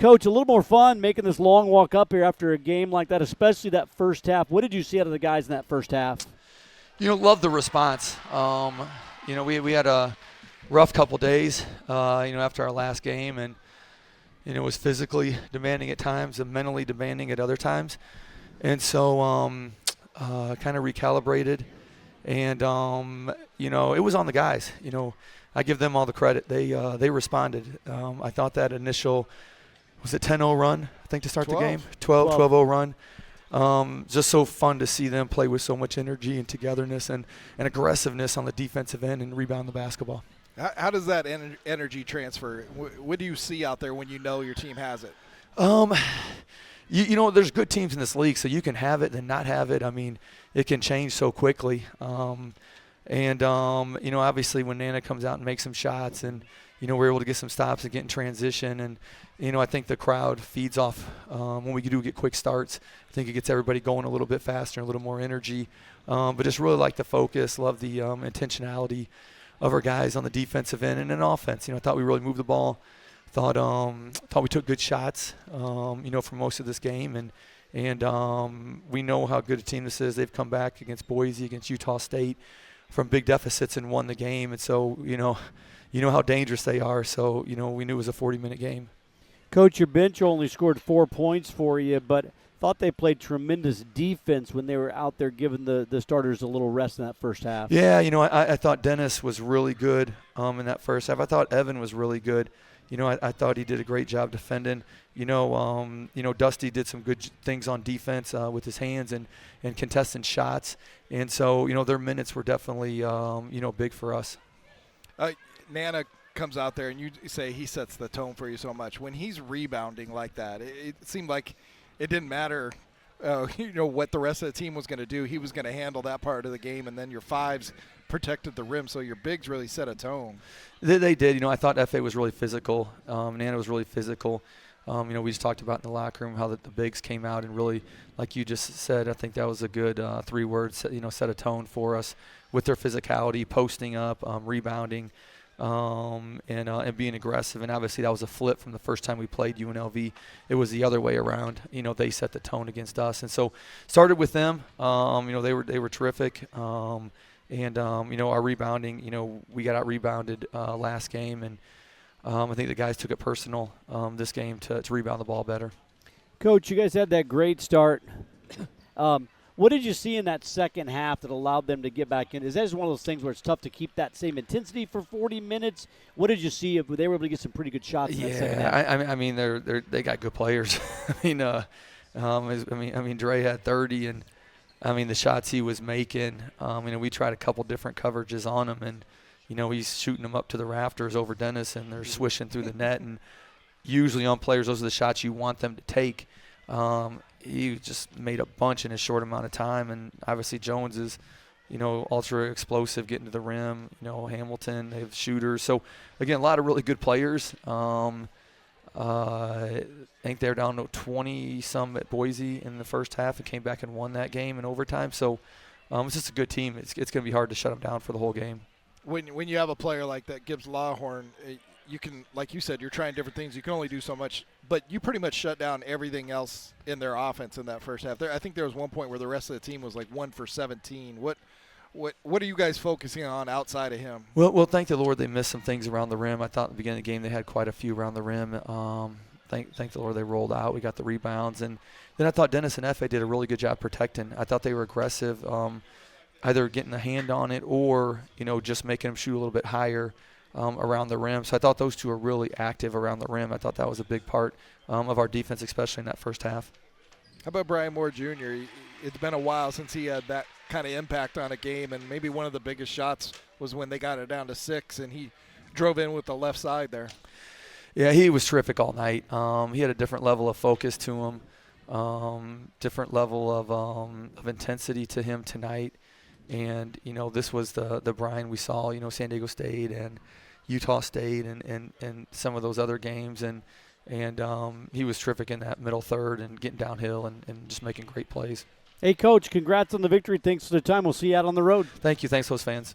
Coach, a little more fun making this long walk up here after a game like that, especially that first half. What did you see out of the guys in that first half? Love the response. We had a rough couple days, after our last game, and it was physically demanding at times and mentally demanding at other times. And so kind of recalibrated. And, it was on the guys. I give them all the credit. They responded. I thought that initial, was it 10-0 run, I think, to start 12. the game? 12-0 run. Just so fun to see them play with so much energy and togetherness and aggressiveness on the defensive end and rebound the basketball. How does that energy transfer? What do you see out there when you know your team has it? There's good teams in this league, so you can have it and not have it. I mean, it can change so quickly. Obviously when Nana comes out and makes some shots and, we're able to get some stops and get in transition. And, I think the crowd feeds off when we do get quick starts. I think it gets everybody going a little bit faster and a little more energy. But just really like the focus, love the intentionality of our guys on the defensive end and in offense. I thought we really moved the ball. Thought we took good shots, for most of this game. And we know how good a team this is. They've come back against Boise, against Utah State from big deficits and won the game. And so, you know how dangerous they are. So, we knew it was a 40-minute game. Coach, your bench only scored 4 points for you, but thought they played tremendous defense when they were out there giving the starters a little rest in that first half. Yeah, I thought Dennis was really good in that first half. I thought Evan was really good. I thought he did a great job defending. Dusty did some good things on defense with his hands and contesting shots. And so, their minutes were definitely, big for us. Nana comes out there and you say he sets the tone for you so much. When he's rebounding like that, it seemed like it didn't matter, what the rest of the team was going to do. He was going to handle that part of the game, and then your fives protected the rim, so your bigs really set a tone. They did. I thought F.A. was really physical. Nana was really physical. We just talked about in the locker room how the bigs came out and really, like you just said, I think that was a good 3 words, set a tone for us with their physicality, posting up, rebounding, and being aggressive. And obviously that was a flip from the first time we played UNLV. It was the other way around. They set the tone against us. And so started with them. They were terrific. Our rebounding, we got out rebounded last game, and I think the guys took it personal this game to rebound the ball better. Coach, you guys had that great start. What did you see in that second half that allowed them to get back in? Is that just one of those things where it's tough to keep that same intensity for 40 minutes? What did you see? If they were able to get some pretty good shots in that second half? I mean, they got good players. Dre had 30, and the shots he was making. We tried a couple different coverages on him, and he's shooting them up to the rafters over Dennis, and they're swishing through the net. And usually on players, those are the shots you want them to take. He just made a bunch in a short amount of time, and obviously Jones is, ultra explosive, getting to the rim. Hamilton, they have shooters. So again, a lot of really good players. I think they're down to 20-some at Boise in the first half and came back and won that game in overtime. So it's just a good team. It's going to be hard to shut them down for the whole game. When you have a player like that, Gibbs Lawhorn, you can, like you said, you're trying different things. You can only do so much, but you pretty much shut down everything else in their offense in that first half. I think there was one point where the rest of the team was like 1 for 17. What are you guys focusing on outside of him? Well, thank the Lord they missed some things around the rim. I thought at the beginning of the game they had quite a few around the rim. Thank the Lord they rolled out. We got the rebounds. And then I thought Dennis and F.A. did a really good job protecting. I thought they were aggressive, either getting a hand on it or, just making them shoot a little bit higher around the rim. So I thought those two were really active around the rim. I thought that was a big part of our defense, especially in that first half. How about Brian Moore Jr.? It's been a while since he had that kind of impact on a game, and maybe one of the biggest shots was when they got it down to 6, and he drove in with the left side there. Yeah, he was terrific all night. He had a different level of focus to him, different level of intensity to him tonight. And, this was the Brian we saw, San Diego State and Utah State and some of those other games. And he was terrific in that middle third and getting downhill and just making great plays. Hey, Coach, congrats on the victory. Thanks for the time. We'll see you out on the road. Thank you. Thanks, those fans.